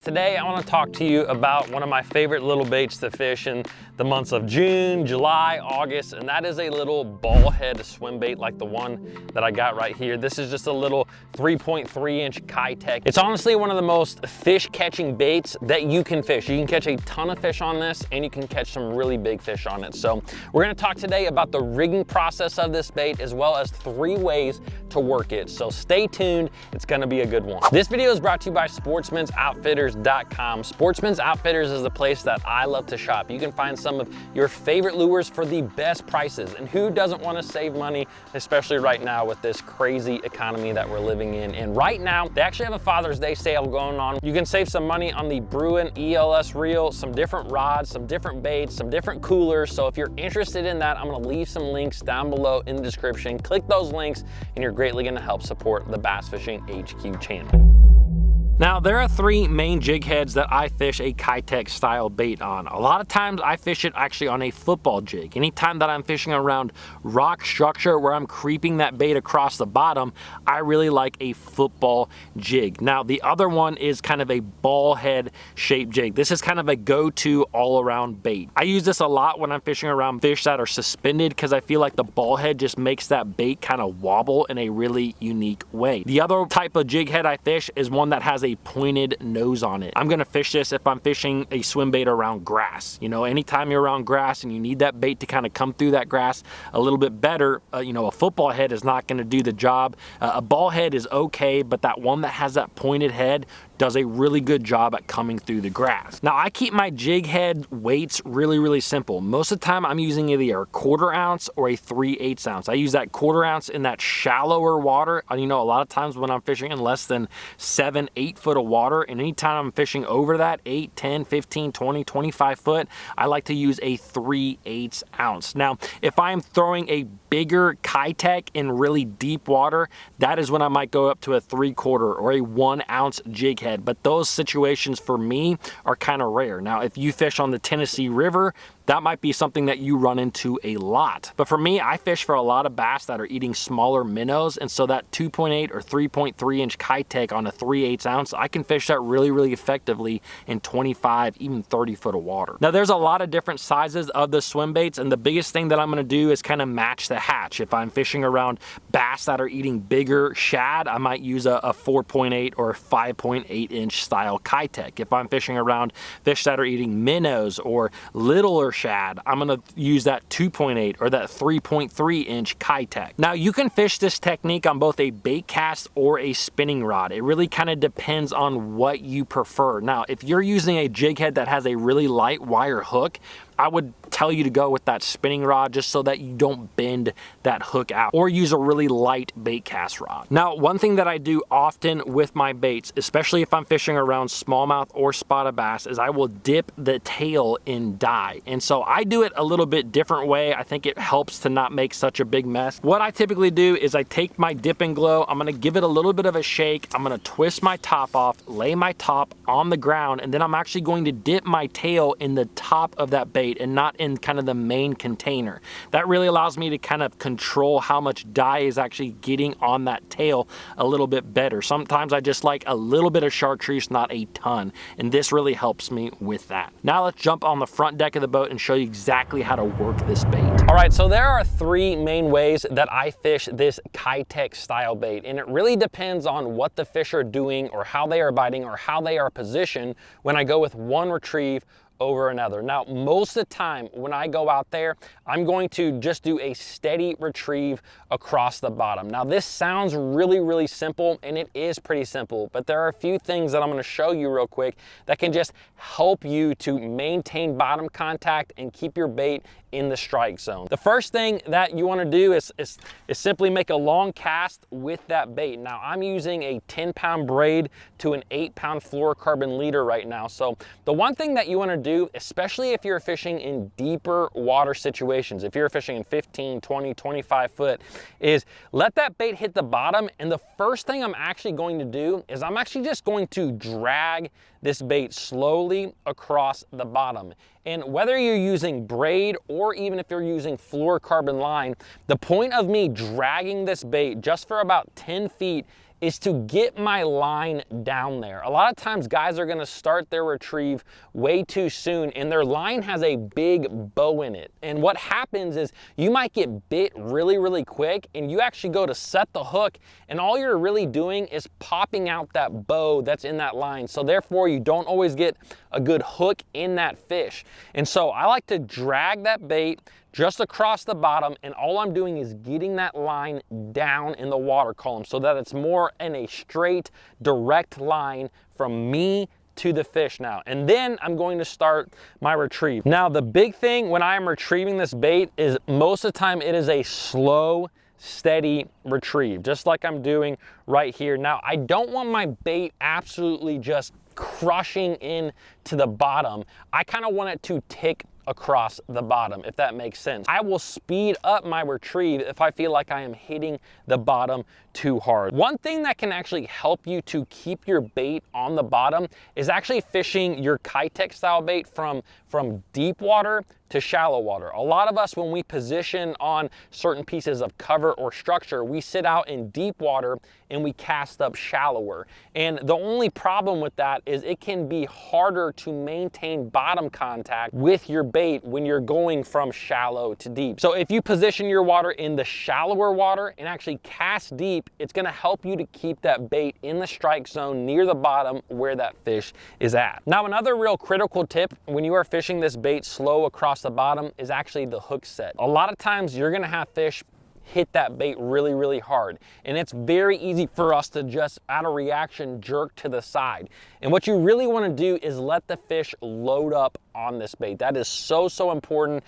Today I want to talk to you about one of my favorite little baits to fish in the months of June, July, August, and that is a little ball head swim bait like the one that I got right here. This is just a little 3.3-inch Keitech. It's honestly one of the most fish catching baits that you can fish. You can catch a ton of fish on this and you can catch some really big fish on it. So we're going to talk today about the rigging process of this bait as well as 3 ways to work it. So stay tuned, it's going to be a good one. This video is brought to you by Sportsman'sOutfitters.com. Sportsman's Outfitters is the place that I love to shop. You can find some of your favorite lures for the best prices. And who doesn't want to save money, especially right now with this crazy economy that we're living in. And right now, they actually have a Father's Day sale going on. You can save some money on the Bruin ELS reel, some different rods, some different baits, some different coolers. So if you're interested in that, I'm going to leave some links down below in the description. Click those links and you're greatly going to help support the Bass Fishing HQ channel. Now, there are 3 main jig heads that I fish a Keitech style bait on. A lot of times I fish it actually on a football jig. Anytime that I'm fishing around rock structure where I'm creeping that bait across the bottom, I really like a football jig. Now, the other one is kind of a ball head shaped jig. This is kind of a go-to all around bait. I use this a lot when I'm fishing around fish that are suspended because I feel like the ball head just makes that bait kind of wobble in a really unique way. The other type of jig head I fish is one that has a pointed nose on it. I'm gonna fish this if I'm fishing a swim bait around grass. You know, anytime you're around grass and you need that bait to kind of come through that grass a little bit better, you know, a football head is not gonna do the job. A ball head is okay, but that one that has that pointed head does a really good job at coming through the grass. Now, I keep my jig head weights really simple. Most of the time I'm using either a 1/4 ounce or a 3/8 ounce. I use that 1/4 ounce in that shallower water. You know, a lot of times when I'm fishing in less than 7-8 foot of water, and anytime I'm fishing over that 8, 10, 15, 20, 25 foot, I like to use a 3/8 ounce. Now, if I'm throwing a bigger Keitech in really deep water, that is when I might go up to a 3/4 or a 1 ounce jig head. But those situations for me are kind of rare. Now, if you fish on the Tennessee River, that might be something that you run into a lot. But for me, I fish for a lot of bass that are eating smaller minnows, and so that 2.8 or 3.3-inch Keitech on a 3/8 ounce, I can fish that really effectively in 25, even 30 foot of water. Now, there's a lot of different sizes of the swim baits, and the biggest thing that I'm gonna do is kind of match the hatch. If I'm fishing around bass that are eating bigger shad, I might use a 4.8 or 5.8-inch style Keitech. If I'm fishing around fish that are eating minnows or littler shad, I'm gonna use that 2.8 or that 3.3-inch Keitech. Now, you can fish this technique on both a bait cast or a spinning rod. It really kind of depends on what you prefer. Now, if you're using a jig head that has a really light wire hook, I would tell you to go with that spinning rod just so that you don't bend that hook out, or use a really light bait cast rod. Now, one thing that I do often with my baits, especially if I'm fishing around smallmouth or spotted bass, is I will dip the tail in dye. And so I do it a little bit different way. I think it helps to not make such a big mess. What I typically do is I take my dip and glow, I'm gonna give it a little bit of a shake, I'm gonna twist my top off, lay my top on the ground, and then I'm actually going to dip my tail in the top of that bait and not in kind of the main container. That really allows me to kind of control how much dye is actually getting on that tail a little bit better. Sometimes I just like a little bit of chartreuse, not a ton, and this really helps me with that. Now let's jump on the front deck of the boat and show you exactly how to work this bait. All right, so there are 3 main ways that I fish this Keitech style bait, and it really depends on what the fish are doing or how they are biting or how they are positioned when I go with one retrieve over another. Now, most of the time when I go out there, I'm going to just do a steady retrieve across the bottom. Now, this sounds really simple, and it is pretty simple, but there are a few things that I'm gonna show you real quick that can just help you to maintain bottom contact and keep your bait in the strike zone. The first thing that you wanna do is simply make a long cast with that bait. Now, I'm using a 10-pound braid to an 8-pound fluorocarbon leader right now. So the one thing that you wanna do, especially if you're fishing in deeper water situations, if you're fishing in 15, 20, 25 foot, is let that bait hit the bottom. And the first thing I'm actually going to do is I'm actually just going to drag this bait slowly across the bottom. And whether you're using braid or even if you're using fluorocarbon line, the point of me dragging this bait just for about 10 feet is to get my line down there. A lot of times guys are gonna start their retrieve way too soon and their line has a big bow in it. And what happens is you might get bit really, really quick and you actually go to set the hook and all you're really doing is popping out that bow that's in that line. So therefore you don't always get a good hook in that fish. And so I like to drag that bait just across the bottom, and all I'm doing is getting that line down in the water column so that it's more in a straight, direct line from me to the fish now. And then I'm going to start my retrieve. Now, the big thing when I am retrieving this bait is most of the time it is a slow, steady retrieve, just like I'm doing right here. Now, I don't want my bait absolutely just crushing in to the bottom. I kind of want it to tick across the bottom, if that makes sense. I will speed up my retrieve if I feel like I am hitting the bottom too hard. One thing that can actually help you to keep your bait on the bottom is actually fishing your Keitech style bait from deep water to shallow water. A lot of us, when we position on certain pieces of cover or structure, we sit out in deep water and we cast up shallower. And the only problem with that is it can be harder to maintain bottom contact with your bait when you're going from shallow to deep. So if you position your water in the shallower water and actually cast deep, it's gonna help you to keep that bait in the strike zone near the bottom where that fish is at. Now, another real critical tip when you are fishing this bait slow across the bottom is actually the hook set. A lot of times you're gonna have fish hit that bait really, really hard. And it's very easy for us to just, out of reaction, jerk to the side. And what you really want to do is let the fish load up on this bait. That is so, so important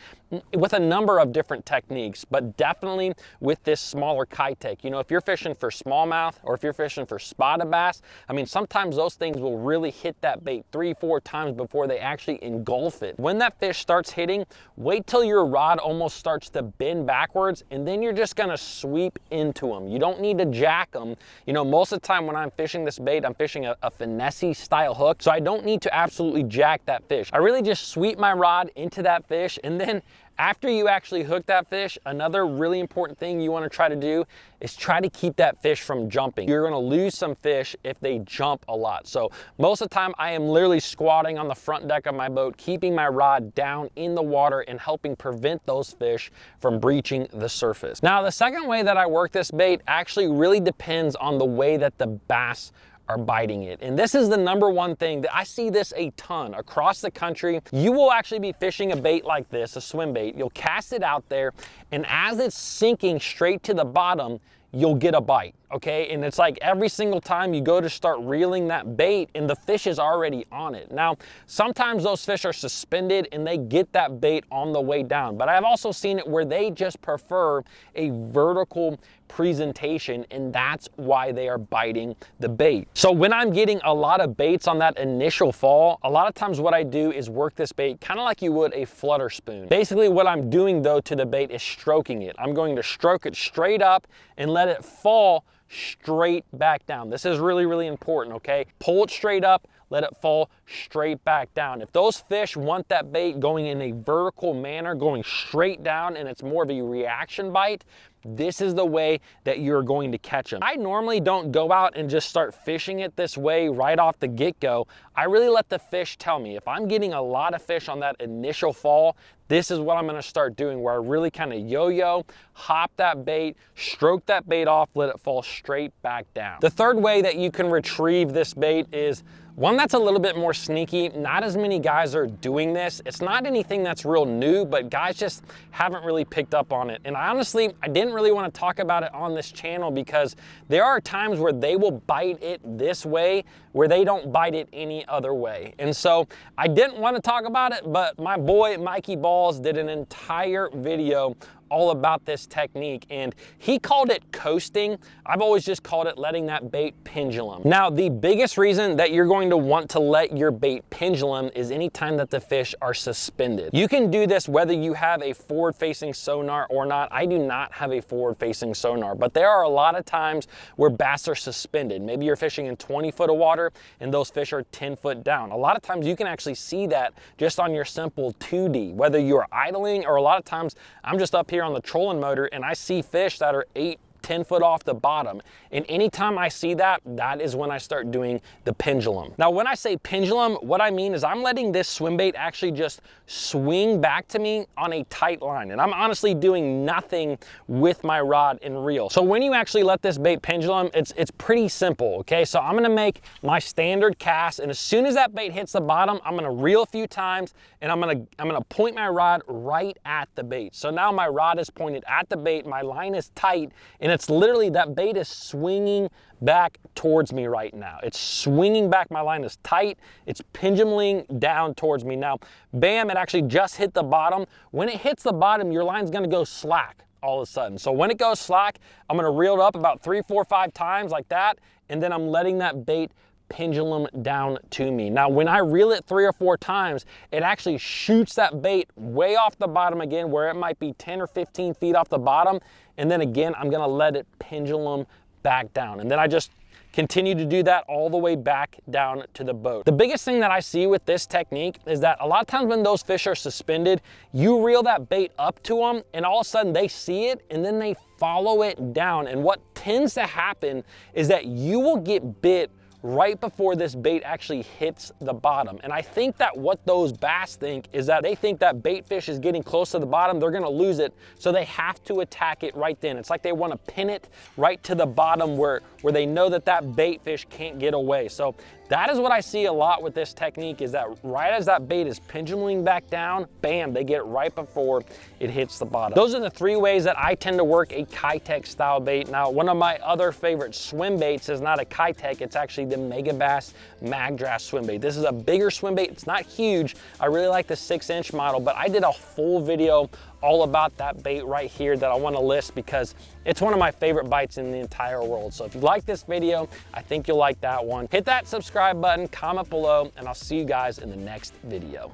with a number of different techniques, but definitely with this smaller Keitech. You know, if you're fishing for smallmouth or if you're fishing for spotted bass, I mean, sometimes those things will really hit that bait 3-4 times before they actually engulf it. When that fish starts hitting, wait till your rod almost starts to bend backwards, and then you're just gonna sweep into them. You don't need to jack them. You know, most of the time when I'm fishing this bait, I'm fishing a finesse style hook, so I don't need to absolutely jack that fish. I really just sweep my rod into that fish, and then after you actually hook that fish, another really important thing you want to try to do is try to keep that fish from jumping. You're going to lose some fish if they jump a lot. So most of the time I am literally squatting on the front deck of my boat, keeping my rod down in the water and helping prevent those fish from breaching the surface. Now, the second way that I work this bait actually really depends on the way that the bass are biting it. And this is the number one thing that I see this a ton across the country. You will actually be fishing a bait like this, a swim bait. You'll cast it out there, and as it's sinking straight to the bottom, you'll get a bite, okay? And it's like every single time you go to start reeling that bait and the fish is already on it. Now, sometimes those fish are suspended and they get that bait on the way down, but I've also seen it where they just prefer a vertical presentation, and that's why they are biting the bait. So when I'm getting a lot of baits on that initial fall, a lot of times what I do is work this bait kind of like you would a flutter spoon. Basically what I'm doing though to the bait is stroking it. I'm going to stroke it straight up and let it fall straight back down. This is really, really important, okay? Pull it straight up, let it fall straight back down. If those fish want that bait going in a vertical manner, going straight down, and it's more of a reaction bite, this is the way that you're going to catch them. I normally don't go out and just start fishing it this way right off the get-go. I really let the fish tell me. If I'm getting a lot of fish on that initial fall, this is what I'm gonna start doing, where I really kind of yo-yo, hop that bait, stroke that bait off, let it fall straight back down. The third way that you can retrieve this bait is one that's a little bit more sneaky. Not as many guys are doing this. It's not anything that's real new, but guys just haven't really picked up on it. And honestly, I didn't really want to talk about it on this channel because there are times where they will bite it this way, where they don't bite it any other way. And so I didn't want to talk about it, but my boy Mikey Balls did an entire video all about this technique, and he called it coasting. I've always just called it letting that bait pendulum. Now, the biggest reason that you're going to want to let your bait pendulum is anytime that the fish are suspended. You can do this whether you have a forward-facing sonar or not. I do not have a forward-facing sonar, but there are a lot of times where bass are suspended. Maybe you're fishing in 20 foot of water and those fish are 10 foot down. A lot of times you can actually see that just on your simple 2D, whether you're idling or a lot of times I'm just up here on the trolling motor and I see fish that are 8, 10 foot off the bottom. And anytime I see that, that is when I start doing the pendulum. Now, when I say pendulum, what I mean is I'm letting this swim bait actually just swing back to me on a tight line. And I'm honestly doing nothing with my rod and reel. So when you actually let this bait pendulum, it's pretty simple, okay? So I'm gonna make my standard cast, and as soon as that bait hits the bottom, I'm gonna reel a few times, and I'm gonna point my rod right at the bait. So now my rod is pointed at the bait, my line is tight, and it's literally, that bait is swinging back towards me right now. It's swinging back, my line is tight, it's penduluming down towards me. Now, bam, it actually just hit the bottom. When it hits the bottom, your line's gonna go slack all of a sudden. So when it goes slack, I'm gonna reel it up about 3, 4, 5 times like that, and then I'm letting that bait pendulum down to me. Now, when I reel it 3 or 4 times, it actually shoots that bait way off the bottom again, where it might be 10 or 15 feet off the bottom. And then again, I'm gonna let it pendulum back down. And then I just continue to do that all the way back down to the boat. The biggest thing that I see with this technique is that a lot of times when those fish are suspended, you reel that bait up to them, and all of a sudden they see it and then they follow it down. And what tends to happen is that you will get bit right before this bait actually hits the bottom. And I think that what those bass think is that they think that bait fish is getting close to the bottom, they're gonna lose it, so they have to attack it right then. It's like they wanna pin it right to the bottom where they know that that bait fish can't get away. So that is what I see a lot with this technique, is that right as that bait is penduluming back down, bam, they get it right before it hits the bottom. Those are the 3 ways that I tend to work a Keitech style bait. Now, one of my other favorite swim baits is not a Keitech, it's actually the Mega Bass Mag Draft swim bait. This is a bigger swim bait, it's not huge. I really like the 6-inch model, but I did a full video all about that bait right here that I want to list because it's one of my favorite bites in the entire world. So if you like this video, I think you'll like that one. Hit that subscribe button, comment below, and I'll see you guys in the next video.